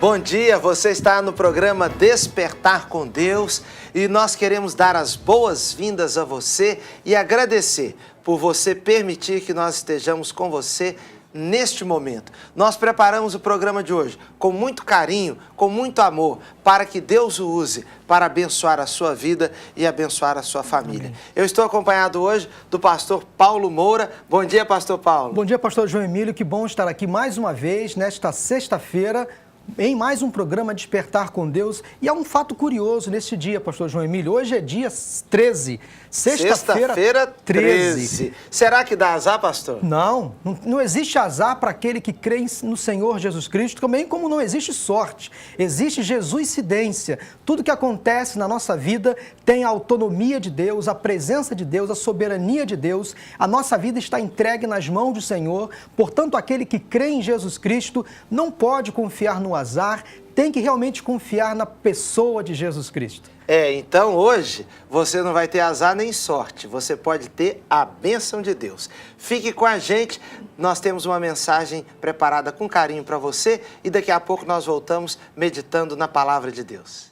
Bom dia, você está no programa Despertar com Deus e nós queremos dar as boas-vindas a você e agradecer por você permitir que nós estejamos com você neste momento. Nós preparamos o programa de hoje com muito carinho, com muito amor, para que Deus o use para abençoar a sua vida e abençoar a sua família. Amém. Eu estou acompanhado hoje do pastor Paulo Moura. Bom dia, pastor Paulo. Bom dia, pastor João Emílio. Que bom estar aqui mais uma vez nesta sexta-feira, em mais um programa Despertar com Deus. E há um fato curioso neste dia, pastor João Emílio. Hoje é dia 13, sexta-feira 13. Será que dá azar, pastor? Não existe azar para aquele que crê no Senhor Jesus Cristo, também como não existe sorte. Existe jesuicidência. Tudo que acontece na nossa vida tem a autonomia de Deus, a presença de Deus, a soberania de Deus. A nossa vida está entregue nas mãos do Senhor. Portanto, aquele que crê em Jesus Cristo não pode confiar no azar, tem que realmente confiar na pessoa de Jesus Cristo. Então hoje você não vai ter azar nem sorte, você pode ter a bênção de Deus. Fique com a gente, nós temos uma mensagem preparada com carinho para você e daqui a pouco nós voltamos meditando na palavra de Deus.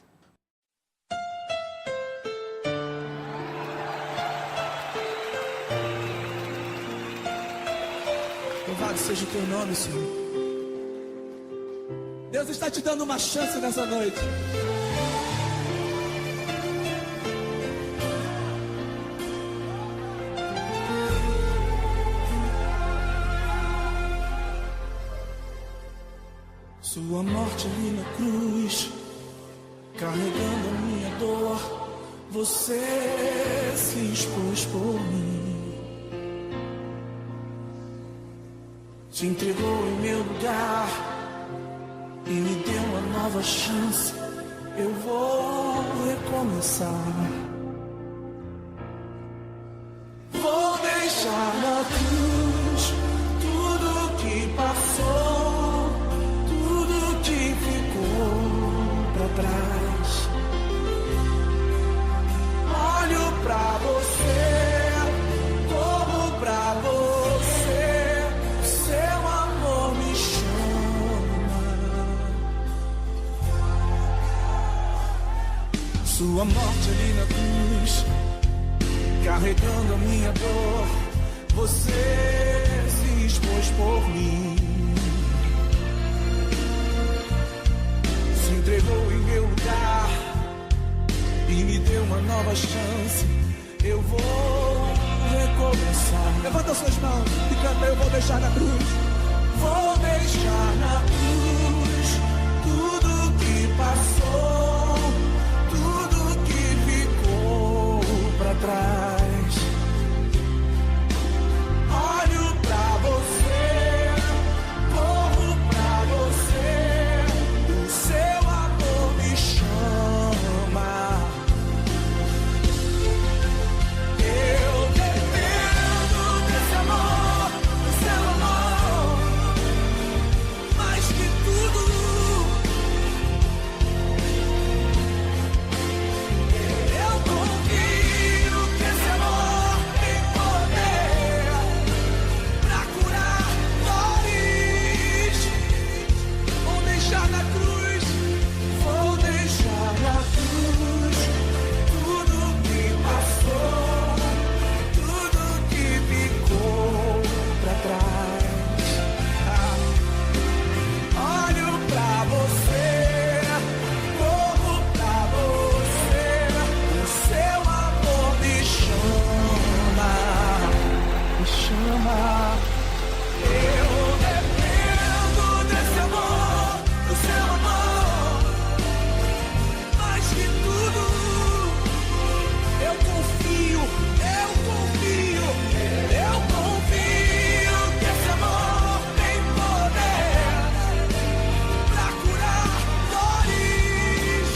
Louvado seja o teu nome, Senhor. Deus está te dando uma chance nessa noite. Sua morte ali na cruz, carregando a minha dor, você se expôs por mim, se entregou em meu lugar e me deu uma nova chance. Eu vou recomeçar. Vou deixar na cruz tudo que passou, tudo que ficou pra trás. Olho pra você, corro pra você, seu amor me chama. Sua morte ali na cruz, carregando a minha dor, você se expôs por mim, se entregou em meu lugar e me deu uma nova chance. Eu vou recomeçar. Levanta suas mãos e canta: eu vou deixar na cruz. Vou deixar na cruz tudo que passou, tudo que ficou pra trás. Olho pra você, corro pra você, o seu amor me chama. Eu dependo desse amor, do seu amor, mais que tudo. Eu confio que esse amor tem poder pra curar dores. Vou deixar na cruz, vou deixar na cruz tudo que passou, tudo que ficou pra trás. Olho pra você, corro pra você, o seu amor me chama, me chama. Eu dependo desse amor, do seu amor, mais que tudo. Eu confio, eu confio, eu confio que esse amor tem poder pra curar dores.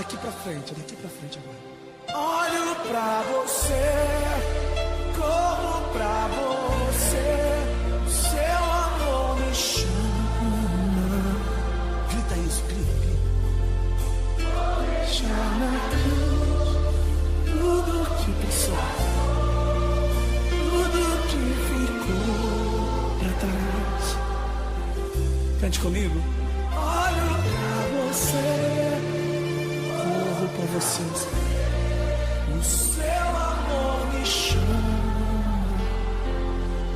daqui pra frente agora. Olho pra você, corro pra você, seu amor me chama. Grita isso, grita. Chama tudo que passou, tudo que ficou pra trás. Cante comigo. Olho pra você, corro pra você. O seu amor me chama,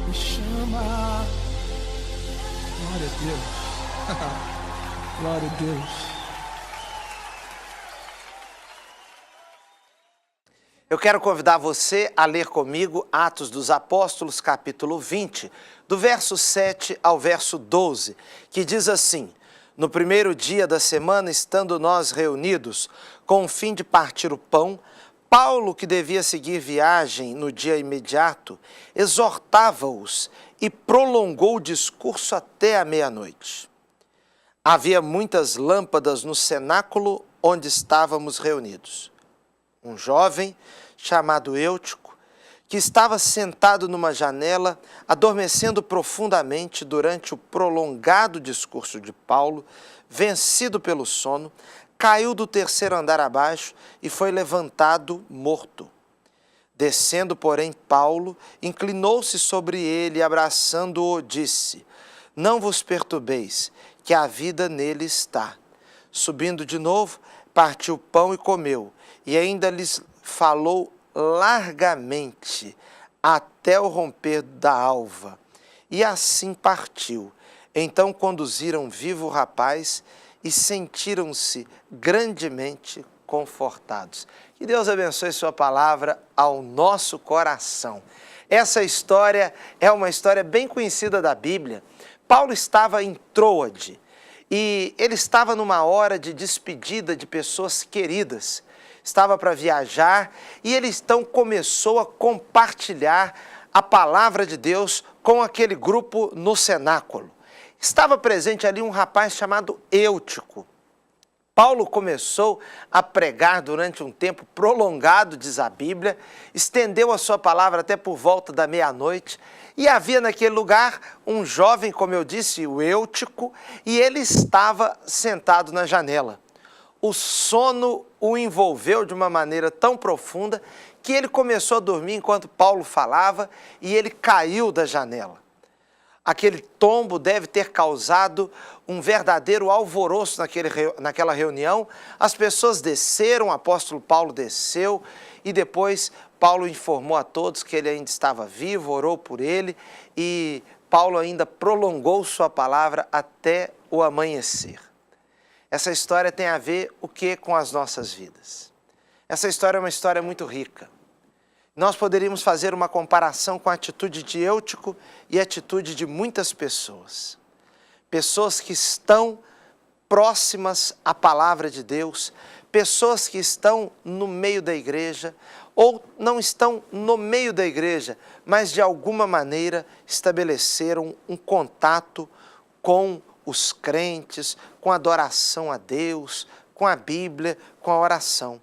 me chama. Glória a Deus. Glória a Deus. Eu quero convidar você a ler comigo Atos dos Apóstolos, capítulo 20, do verso 7 ao verso 12, que diz assim: No primeiro dia da semana, estando nós reunidos, com o fim de partir o pão, Paulo, que devia seguir viagem no dia imediato, exortava-os e prolongou o discurso até a meia-noite. Havia muitas lâmpadas no cenáculo onde estávamos reunidos. Um jovem, chamado Eutico, que estava sentado numa janela, adormecendo profundamente durante o prolongado discurso de Paulo, vencido pelo sono, caiu do terceiro andar abaixo e foi levantado morto. Descendo, porém, Paulo inclinou-se sobre ele e, abraçando-o, disse: Não vos perturbeis, que a vida nele está. Subindo de novo, partiu o pão e comeu, e ainda lhes falou largamente até o romper da alva. E assim partiu. Então conduziram vivo o rapaz e sentiram-se grandemente confortados. Que Deus abençoe sua palavra ao nosso coração. Essa história é uma história bem conhecida da Bíblia. Paulo estava em Troade e ele estava numa hora de despedida de pessoas queridas. Estava para viajar e ele então começou a compartilhar a palavra de Deus com aquele grupo no cenáculo. Estava presente ali um rapaz chamado Eutico. Paulo começou a pregar durante um tempo prolongado, diz a Bíblia, estendeu a sua palavra até por volta da meia-noite, e havia naquele lugar um jovem, como eu disse, o Eutico, e ele estava sentado na janela. O sono o envolveu de uma maneira tão profunda que ele começou a dormir enquanto Paulo falava e ele caiu da janela. Aquele tombo deve ter causado um verdadeiro alvoroço naquela reunião. As pessoas desceram, o apóstolo Paulo desceu e depois Paulo informou a todos que ele ainda estava vivo, orou por ele e Paulo ainda prolongou sua palavra até o amanhecer. Essa história tem a ver o que com as nossas vidas? Essa história é uma história muito rica. Nós poderíamos fazer uma comparação com a atitude de Eutico e a atitude de muitas pessoas. Pessoas que estão próximas à palavra de Deus, pessoas que estão no meio da igreja ou não estão no meio da igreja, mas de alguma maneira estabeleceram um contato com os crentes, com a adoração a Deus, com a Bíblia, com a oração.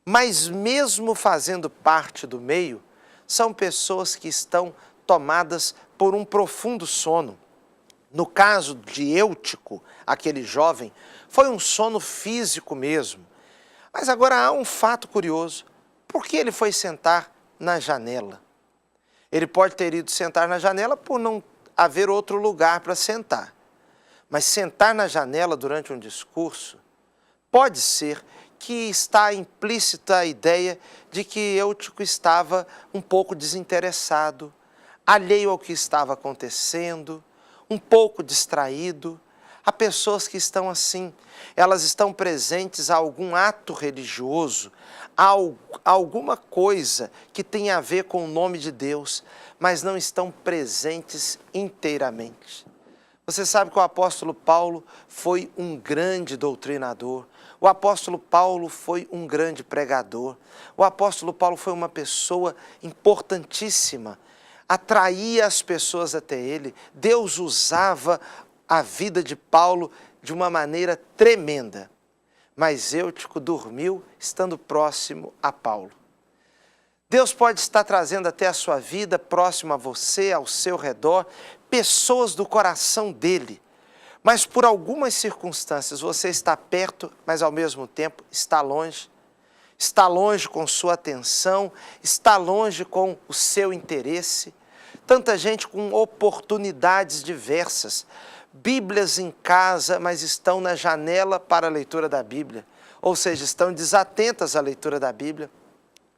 Mas mesmo fazendo parte do meio, são pessoas que estão tomadas por um profundo sono. No caso de Eutico, aquele jovem, foi um sono físico mesmo. Mas agora há um fato curioso. Por que ele foi sentar na janela? Ele pode ter ido sentar na janela por não haver outro lugar para sentar. Mas sentar na janela durante um discurso pode ser que está implícita a ideia de que Eutico estava um pouco desinteressado, alheio ao que estava acontecendo, um pouco distraído. Há pessoas que estão assim, elas estão presentes a algum ato religioso, a alguma coisa que tem a ver com o nome de Deus, mas não estão presentes inteiramente. Você sabe que o apóstolo Paulo foi um grande doutrinador. O apóstolo Paulo foi um grande pregador. O apóstolo Paulo foi uma pessoa importantíssima. Atraía as pessoas até ele. Deus usava a vida de Paulo de uma maneira tremenda. mas Eutico dormiu estando próximo a Paulo. Deus pode estar trazendo até a sua vida, próximo a você, ao seu redor, pessoas do coração dele. Mas por algumas circunstâncias você está perto, mas ao mesmo tempo está longe. Está longe com sua atenção, está longe com o seu interesse. Tanta gente com oportunidades diversas. Bíblias em casa, mas estão na janela para a leitura da Bíblia. Ou seja, estão desatentas à leitura da Bíblia.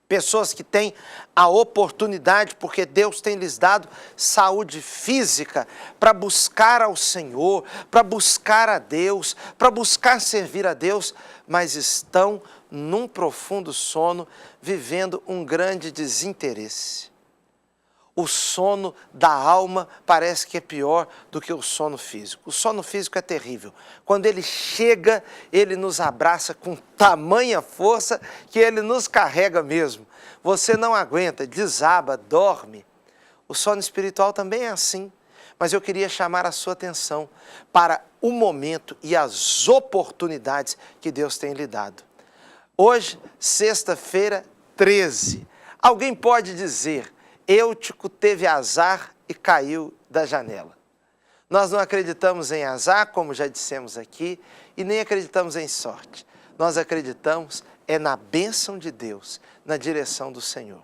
Pessoas que têm a oportunidade, porque Deus tem lhes dado saúde física para buscar ao Senhor, para buscar a Deus, para buscar servir a Deus, mas estão num profundo sono, vivendo um grande desinteresse. O sono da alma parece que é pior do que o sono físico. O sono físico é terrível. Quando ele chega, ele nos abraça com tamanha força que ele nos carrega mesmo. Você não aguenta, desaba, dorme. O sono espiritual também é assim. Mas eu queria chamar a sua atenção para o momento e as oportunidades que Deus tem lhe dado. Hoje, sexta-feira, 13. Alguém pode dizer: Eutico teve azar e caiu da janela. Nós não acreditamos em azar, como já dissemos aqui, e nem acreditamos em sorte. Nós acreditamos na bênção de Deus, na direção do Senhor.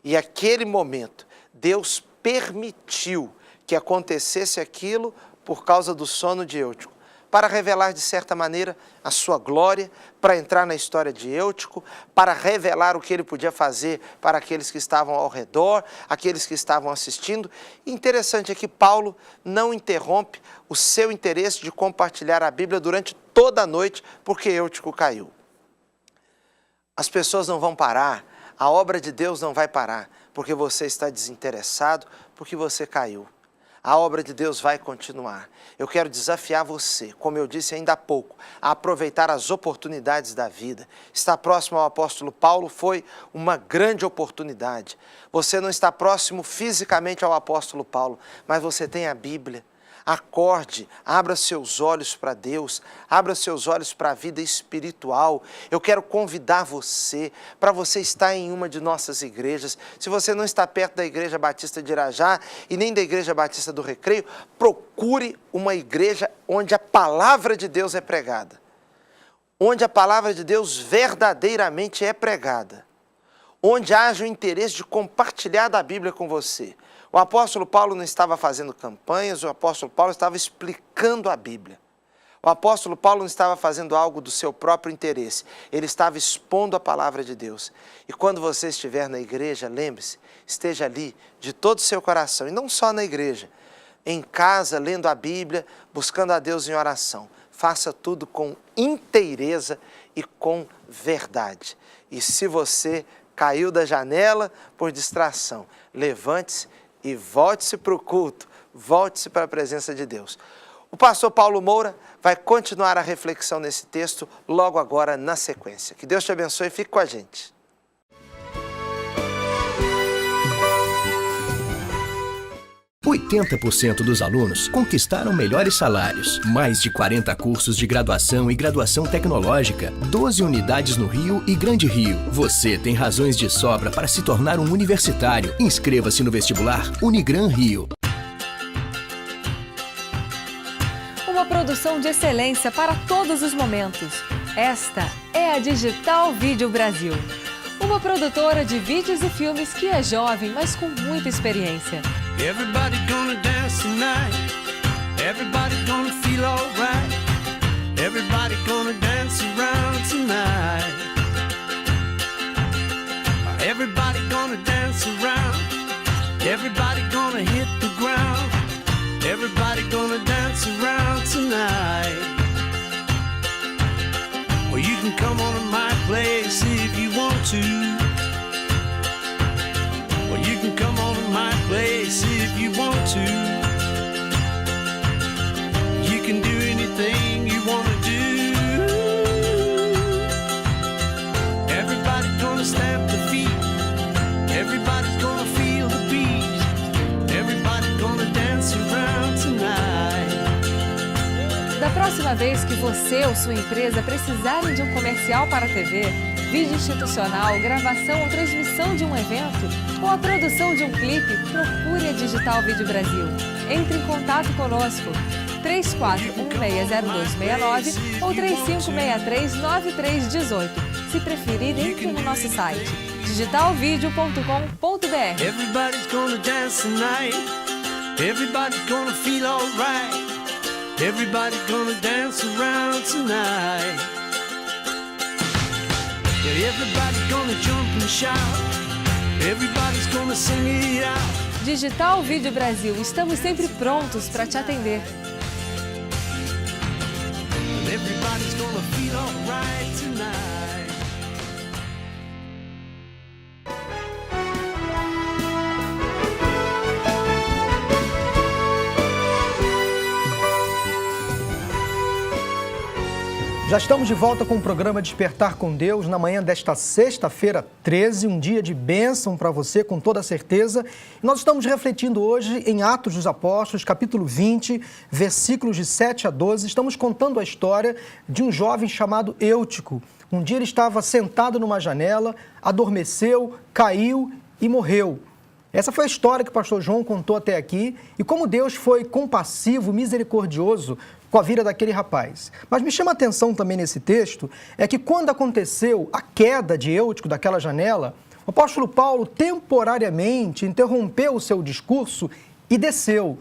E aquele momento, Deus permitiu que acontecesse aquilo por causa do sono de Eutico, para revelar de certa maneira a sua glória, para entrar na história de Eutico, para revelar o que ele podia fazer para aqueles que estavam ao redor, aqueles que estavam assistindo. Interessante é que Paulo não interrompe o seu interesse de compartilhar a Bíblia durante toda a noite, porque Eutico caiu. As pessoas não vão parar, a obra de Deus não vai parar, porque você está desinteressado, porque você caiu. A obra de Deus vai continuar. Eu quero desafiar você, como eu disse ainda há pouco, a aproveitar as oportunidades da vida. Estar próximo ao apóstolo Paulo foi uma grande oportunidade. Você não está próximo fisicamente ao apóstolo Paulo, mas você tem a Bíblia. Acorde, abra seus olhos para Deus, abra seus olhos para a vida espiritual. Eu quero convidar você para você estar em uma de nossas igrejas. Se você não está perto da Igreja Batista de Irajá e nem da Igreja Batista do Recreio, procure uma igreja onde a palavra de Deus é pregada, onde a palavra de Deus verdadeiramente é pregada, onde haja o interesse de compartilhar da Bíblia com você. O apóstolo Paulo não estava fazendo campanhas, o apóstolo Paulo estava explicando a Bíblia. O apóstolo Paulo não estava fazendo algo do seu próprio interesse, ele estava expondo a palavra de Deus. E quando você estiver na igreja, lembre-se, esteja ali de todo o seu coração, e não só na igreja, em casa, lendo a Bíblia, buscando a Deus em oração. Faça tudo com inteireza e com verdade. E se você caiu da janela por distração, levante-se e volte-se para o culto, volte-se para a presença de Deus. O pastor Paulo Moura vai continuar a reflexão nesse texto logo agora na sequência. Que Deus te abençoe e fique com a gente. Por 80% dos alunos conquistaram melhores salários, mais de 40 cursos de graduação e graduação tecnológica, 12 unidades no Rio e Grande Rio. Você tem razões de sobra para se tornar um universitário. Inscreva-se no vestibular Unigran Rio. Uma produção de excelência para todos os momentos. Esta é a Digital Vídeo Brasil. Uma produtora de vídeos e filmes que é jovem, mas com muita experiência. Everybody gonna dance tonight. Everybody gonna feel alright. Everybody gonna dance around tonight. Everybody gonna dance around. Everybody gonna hit the ground. Everybody gonna dance around tonight. Well, you can come on to my place if you want to. Well, you can come on to my place if you want to. You can do anything you want to do. Everybody's gonna stamp the feet. Everybody's gonna feel the beat. Everybody's gonna dance around tonight. Da próxima vez que você ou sua empresa precisarem de um comercial para a TV, vídeo institucional, gravação ou transmissão de um evento ou a produção de um clipe, procure a Digital Vídeo Brasil. Entre em contato conosco. 34160269 ou 35639318. Se preferir, entre no nosso site digitalvideo.com.br. Everybody's gonna dance tonight. Everybody's gonna feel alright. Everybody's gonna dance around tonight. Yeah, everybody's gonna jump and shout. Everybody's gonna sing it out. Digital Vídeo Brasil, estamos sempre prontos para te atender. Everybody's gonna feel alright tonight. Já estamos de volta com o programa Despertar com Deus na manhã desta sexta-feira 13, um dia de bênção para você, com toda certeza. Nós estamos refletindo hoje em Atos dos Apóstolos, capítulo 20, versículos de 7 a 12. Estamos contando a história de um jovem chamado Eutico. Um dia ele estava sentado numa janela, adormeceu, caiu e morreu. Essa foi a história que o pastor João contou até aqui e como Deus foi compassivo, misericordioso com a vida daquele rapaz. Mas me chama a atenção também nesse texto é que quando aconteceu a queda de Eutico daquela janela, o apóstolo Paulo temporariamente interrompeu o seu discurso e desceu.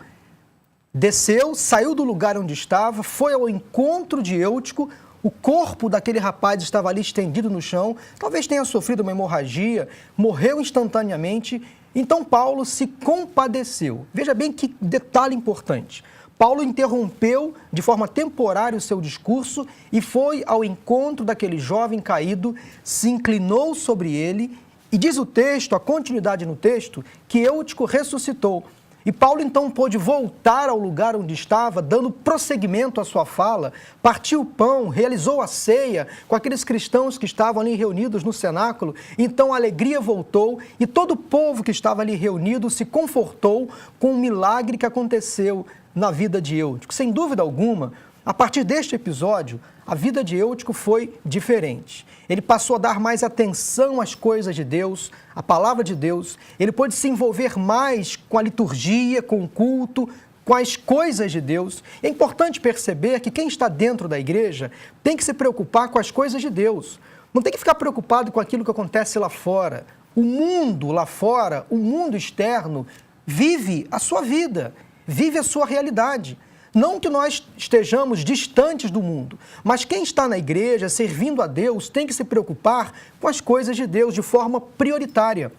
Desceu, saiu do lugar onde estava, foi ao encontro de Eutico. O corpo daquele rapaz estava ali estendido no chão, talvez tenha sofrido uma hemorragia, morreu instantaneamente. Então Paulo se compadeceu. Veja bem que detalhe importante. Paulo interrompeu de forma temporária o seu discurso e foi ao encontro daquele jovem caído, se inclinou sobre ele e diz o texto, a continuidade no texto, que Eutico ressuscitou. E Paulo então pôde voltar ao lugar onde estava, dando prosseguimento à sua fala, partiu o pão, realizou a ceia com aqueles cristãos que estavam ali reunidos no cenáculo. Então a alegria voltou e todo o povo que estava ali reunido se confortou com o milagre que aconteceu na vida de Eutico. Sem dúvida alguma, a partir deste episódio, a vida de Eutico foi diferente. Ele passou a dar mais atenção às coisas de Deus, à palavra de Deus. Ele pôde se envolver mais com a liturgia, com o culto, com as coisas de Deus. É importante perceber que quem está dentro da igreja tem que se preocupar com as coisas de Deus. Não tem que ficar preocupado com aquilo que acontece lá fora. O mundo lá fora, o mundo externo, vive a sua vida, vive a sua realidade. Não que nós estejamos distantes do mundo, mas quem está na igreja, servindo a Deus, tem que se preocupar com as coisas de Deus de forma prioritária.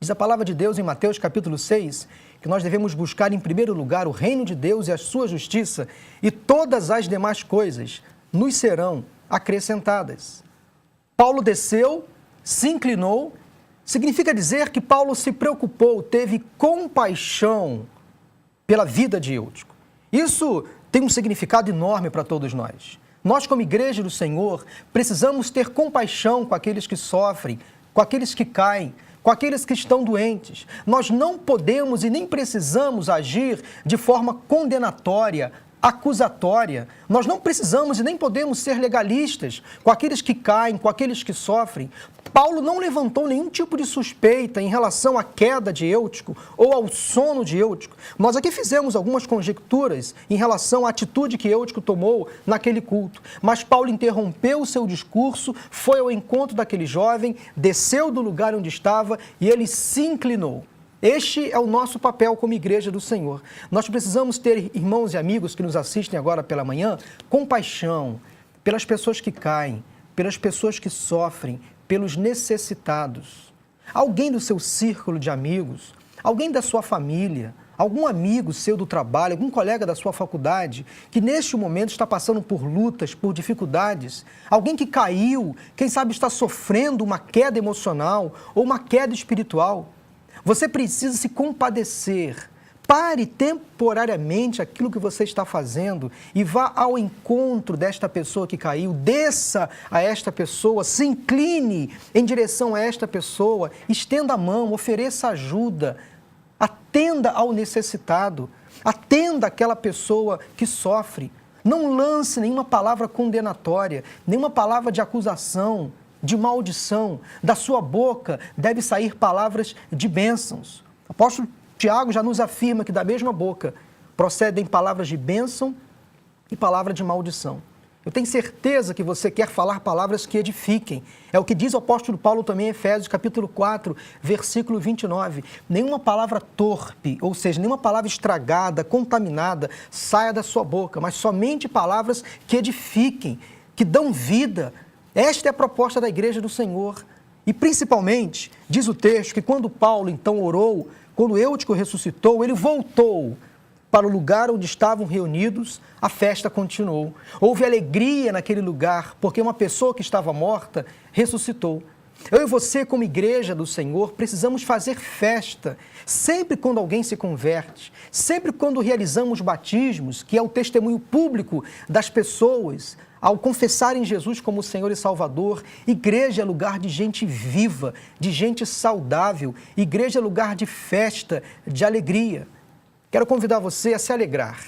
Diz a palavra de Deus em Mateus capítulo 6, que nós devemos buscar em primeiro lugar o reino de Deus e a sua justiça, e todas as demais coisas nos serão acrescentadas. Paulo desceu, se inclinou, significa dizer que Paulo se preocupou, teve compaixão pela vida de Eutico. Isso tem um significado enorme para todos nós. Nós, como igreja do Senhor, precisamos ter compaixão com aqueles que sofrem, com aqueles que caem, com aqueles que estão doentes. Nós não podemos e nem precisamos agir de forma condenatória, acusatória. Nós não precisamos e nem podemos ser legalistas com aqueles que caem, com aqueles que sofrem. Paulo não levantou nenhum tipo de suspeita em relação à queda de Eutico ou ao sono de Eutico. Nós aqui fizemos algumas conjecturas em relação à atitude que Eutico tomou naquele culto. Mas Paulo interrompeu o seu discurso, foi ao encontro daquele jovem, desceu do lugar onde estava e ele se inclinou. Este é o nosso papel como igreja do Senhor. Nós precisamos ter, irmãos e amigos que nos assistem agora pela manhã, compaixão pelas pessoas que caem, pelas pessoas que sofrem, pelos necessitados. Alguém do seu círculo de amigos, alguém da sua família, algum amigo seu do trabalho, algum colega da sua faculdade, que neste momento está passando por lutas, por dificuldades, alguém que caiu, quem sabe está sofrendo uma queda emocional ou uma queda espiritual. Você precisa se compadecer. Pare temporariamente aquilo que você está fazendo e vá ao encontro desta pessoa que caiu, desça a esta pessoa, se incline em direção a esta pessoa, estenda a mão, ofereça ajuda, atenda ao necessitado, atenda aquela pessoa que sofre. Não lance nenhuma palavra condenatória, nenhuma palavra de acusação, de maldição. Da sua boca deve sair palavras de bênçãos. O apóstolo Tiago já nos afirma que da mesma boca procedem palavras de bênção e palavra de maldição. Eu tenho certeza que você quer falar palavras que edifiquem. É o que diz o apóstolo Paulo também em Efésios, capítulo 4, versículo 29. Nenhuma palavra torpe, ou seja, nenhuma palavra estragada, contaminada, saia da sua boca, mas somente palavras que edifiquem, que dão vida. Esta é a proposta da igreja do Senhor. E principalmente, diz o texto, que quando Paulo então orou, quando Eutico ressuscitou, ele voltou para o lugar onde estavam reunidos, a festa continuou. Houve alegria naquele lugar, porque uma pessoa que estava morta ressuscitou. Eu e você, como igreja do Senhor, precisamos fazer festa. Sempre quando alguém se converte, sempre quando realizamos batismos, que é o testemunho público das pessoas, ao confessarem Jesus como Senhor e Salvador. Igreja é lugar de gente viva, de gente saudável. Igreja é lugar de festa, de alegria. Quero convidar você a se alegrar,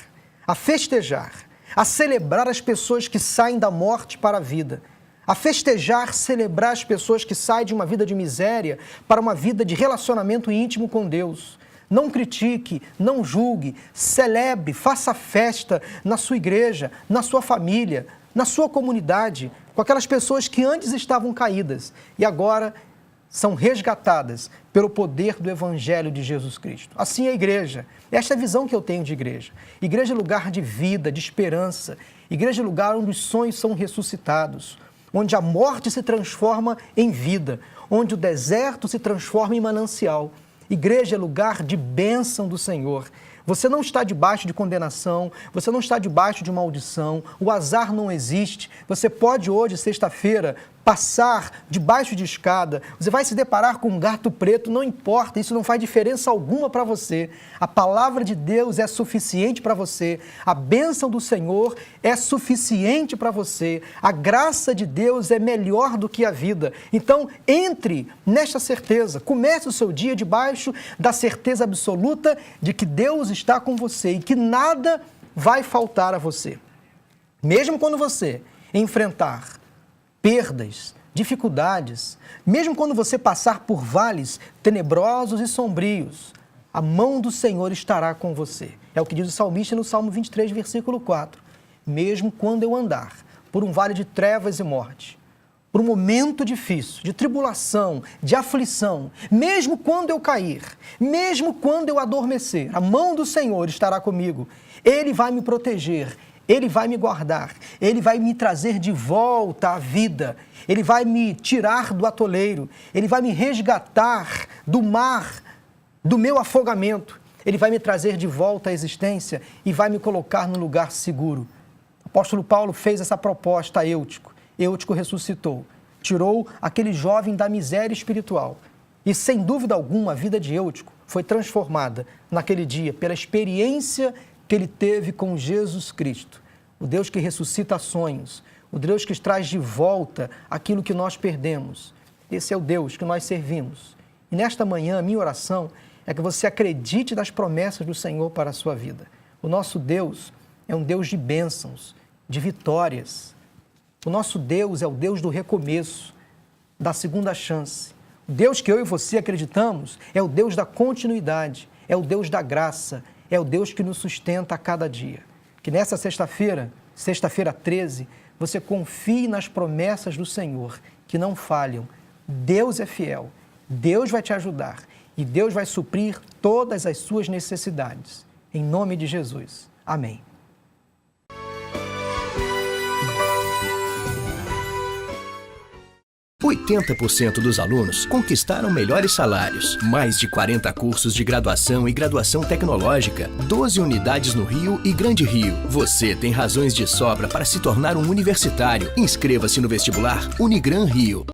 a festejar, a celebrar as pessoas que saem da morte para a vida, a festejar, celebrar as pessoas que saem de uma vida de miséria para uma vida de relacionamento íntimo com Deus. Não critique, não julgue, celebre, faça festa na sua igreja, na sua família, na sua comunidade, com aquelas pessoas que antes estavam caídas e agora são resgatadas pelo poder do Evangelho de Jesus Cristo. Assim é a igreja. Esta é a visão que eu tenho de igreja. Igreja é lugar de vida, de esperança. Igreja é lugar onde os sonhos são ressuscitados, onde a morte se transforma em vida, onde o deserto se transforma em manancial. Igreja é lugar de bênção do Senhor. Você não está debaixo de condenação, você não está debaixo de maldição, o azar não existe. Você pode hoje, sexta-feira, passar debaixo de escada, você vai se deparar com um gato preto, não importa, isso não faz diferença alguma para você. A palavra de Deus é suficiente para você, a bênção do Senhor é suficiente para você, a graça de Deus é melhor do que a vida. Então, entre nesta certeza, comece o seu dia debaixo da certeza absoluta de que Deus está com você e que nada vai faltar a você. Mesmo quando você enfrentar perdas, dificuldades, mesmo quando você passar por vales tenebrosos e sombrios, a mão do Senhor estará com você. É o que diz o salmista no Salmo 23, versículo 4. Mesmo quando eu andar por um vale de trevas e morte, por um momento difícil, de tribulação, de aflição, mesmo quando eu cair, mesmo quando eu adormecer, a mão do Senhor estará comigo. Ele vai me proteger, Ele vai me guardar, Ele vai me trazer de volta à vida, Ele vai me tirar do atoleiro, Ele vai me resgatar do mar, do meu afogamento, Ele vai me trazer de volta à existência e vai me colocar num lugar seguro. O apóstolo Paulo fez essa proposta a Eutico. Eutico ressuscitou, tirou aquele jovem da miséria espiritual e, sem dúvida alguma, a vida de Eutico foi transformada naquele dia pela experiência que ele teve com Jesus Cristo, o Deus que ressuscita sonhos, o Deus que traz de volta aquilo que nós perdemos. Esse é o Deus que nós servimos. E nesta manhã, a minha oração é que você acredite nas promessas do Senhor para a sua vida. O nosso Deus é um Deus de bênçãos, de vitórias. O nosso Deus é o Deus do recomeço, da segunda chance. O Deus que eu e você acreditamos é o Deus da continuidade, é o Deus da graça, é o Deus que nos sustenta a cada dia. Que nessa sexta-feira, sexta-feira 13, você confie nas promessas do Senhor, que não falham. Deus é fiel, Deus vai te ajudar e Deus vai suprir todas as suas necessidades. Em nome de Jesus. Amém. R$ 80% dos alunos conquistaram melhores salários, mais de 40 cursos de graduação e graduação tecnológica, 12 unidades no Rio e Grande Rio. Você tem razões de sobra para se tornar um universitário. Inscreva-se no vestibular Unigran Rio.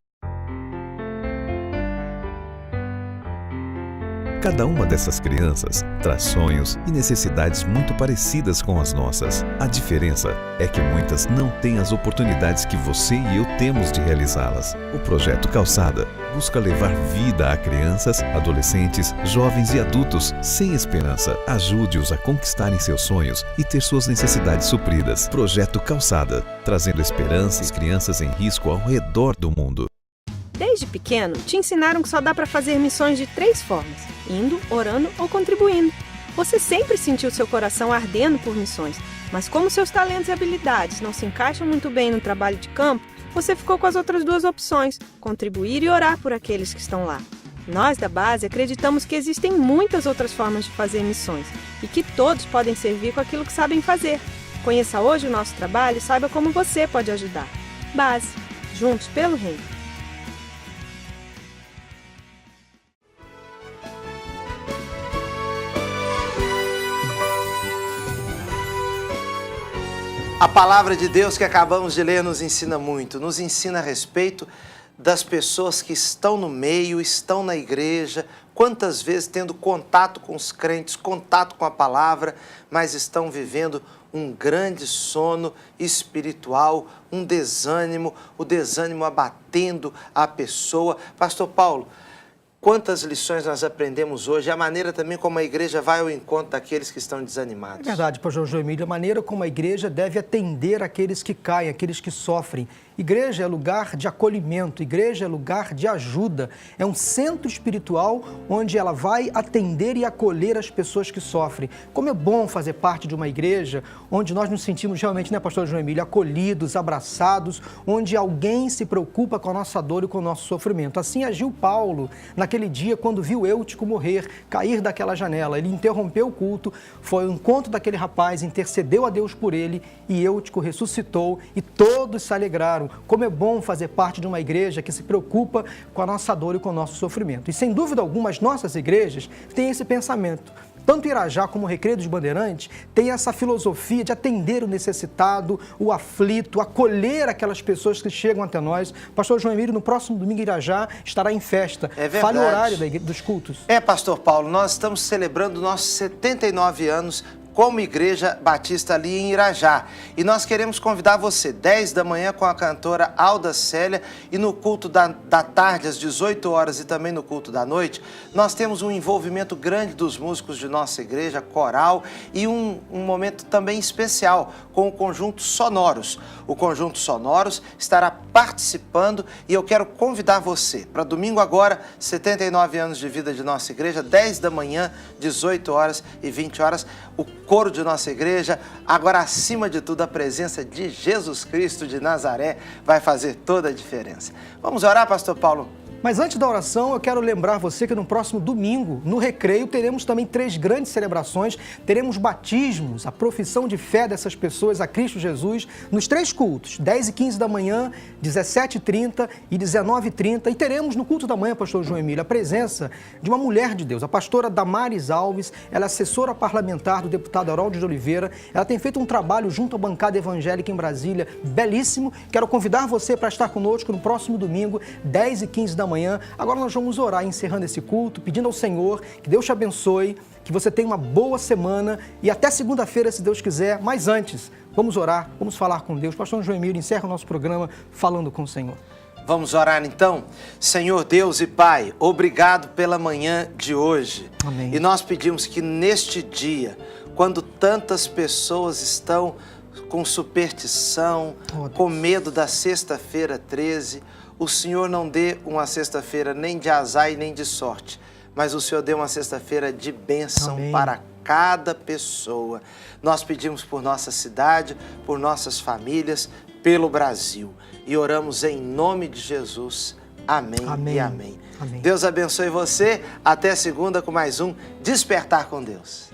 Cada uma dessas crianças traz sonhos e necessidades muito parecidas com as nossas. A diferença é que muitas não têm as oportunidades que você e eu temos de realizá-las. O Projeto Calçada busca levar vida a crianças, adolescentes, jovens e adultos sem esperança. Ajude-os a conquistarem seus sonhos e ter suas necessidades supridas. Projeto Calçada, trazendo esperança às crianças em risco ao redor do mundo. Desde pequeno, te ensinaram que só dá para fazer missões de 3 formas: indo, orando ou contribuindo. Você sempre sentiu seu coração ardendo por missões, mas como seus talentos e habilidades não se encaixam muito bem no trabalho de campo, você ficou com as outras 2 opções: contribuir e orar por aqueles que estão lá. Nós da base acreditamos que existem muitas outras formas de fazer missões e que todos podem servir com aquilo que sabem fazer. Conheça hoje o nosso trabalho e saiba como você pode ajudar. Base, juntos pelo reino. A palavra de Deus que acabamos de ler nos ensina muito, nos ensina a respeito das pessoas que estão no meio, estão na igreja, quantas vezes tendo contato com os crentes, contato com a palavra, mas estão vivendo um grande sono espiritual, um desânimo, o desânimo abatendo a pessoa. Pastor Paulo, quantas lições nós aprendemos hoje, a maneira também como a igreja vai ao encontro daqueles que estão desanimados. É verdade, pastor João Emílio, a maneira como a igreja deve atender aqueles que caem, aqueles que sofrem. Igreja é lugar de acolhimento, igreja é lugar de ajuda, é um centro espiritual onde ela vai atender e acolher as pessoas que sofrem. Como é bom fazer parte de uma igreja onde nós nos sentimos realmente, né, pastor João Emílio, acolhidos, abraçados, onde alguém se preocupa com a nossa dor e com o nosso sofrimento. Assim agiu Paulo naquele dia quando viu Eutico morrer, cair daquela janela. Ele interrompeu o culto, foi ao encontro daquele rapaz, intercedeu a Deus por ele e Eutico ressuscitou e todos se alegraram. Como é bom fazer parte de uma igreja que se preocupa com a nossa dor e com o nosso sofrimento. E sem dúvida alguma, as nossas igrejas têm esse pensamento. Tanto Irajá como o Recreio dos Bandeirantes tem essa filosofia de atender o necessitado, o aflito, acolher aquelas pessoas que chegam até nós. Pastor João Emílio, no próximo domingo, Irajá estará em festa. É verdade. Fale o horário dos cultos. Pastor Paulo, nós estamos celebrando nossos 79 anos como Igreja Batista ali em Irajá. E nós queremos convidar você, 10 da manhã com a cantora Alda Célia e no culto da tarde, às 18 horas e também no culto da noite, nós temos um envolvimento grande dos músicos de nossa igreja, coral, e um momento também especial com o Conjunto Sonoros. O Conjunto Sonoros estará participando e eu quero convidar você para domingo agora, 79 anos de vida de nossa igreja, 10 da manhã, 18 horas e 20 horas, o coro de nossa igreja. Agora, acima de tudo, a presença de Jesus Cristo de Nazaré vai fazer toda a diferença. Vamos orar, pastor Paulo? Mas antes da oração, eu quero lembrar você que no próximo domingo, no Recreio, teremos também 3 grandes celebrações. Teremos batismos, a profissão de fé dessas pessoas a Cristo Jesus, nos 3 cultos, 10 e 15 da manhã, 17h30 e 19h30. E teremos no culto da manhã, pastor João Emílio, a presença de uma mulher de Deus, a pastora Damares Alves. Ela é assessora parlamentar do deputado Harold de Oliveira. Ela tem feito um trabalho junto à bancada evangélica em Brasília, belíssimo. Quero convidar você para estar conosco no próximo domingo, 10 e 15 da manhã. Agora nós vamos orar, encerrando esse culto, pedindo ao Senhor que Deus te abençoe, que você tenha uma boa semana e até segunda-feira, se Deus quiser. Mas antes, vamos orar, vamos falar com Deus. Pastor João Emílio, encerra o nosso programa falando com o Senhor. Vamos orar então? Senhor Deus e Pai, obrigado pela manhã de hoje. Amém. E nós pedimos que neste dia, quando tantas pessoas estão com superstição, com medo da sexta-feira 13, o Senhor não dê uma sexta-feira nem de azar e nem de sorte, mas o Senhor dê uma sexta-feira de bênção. Amém. Para cada pessoa. Nós pedimos por nossa cidade, por nossas famílias, pelo Brasil. E oramos em nome de Jesus. Amém, amém. E amém. Amém. Deus abençoe você. Até segunda com mais um Despertar com Deus.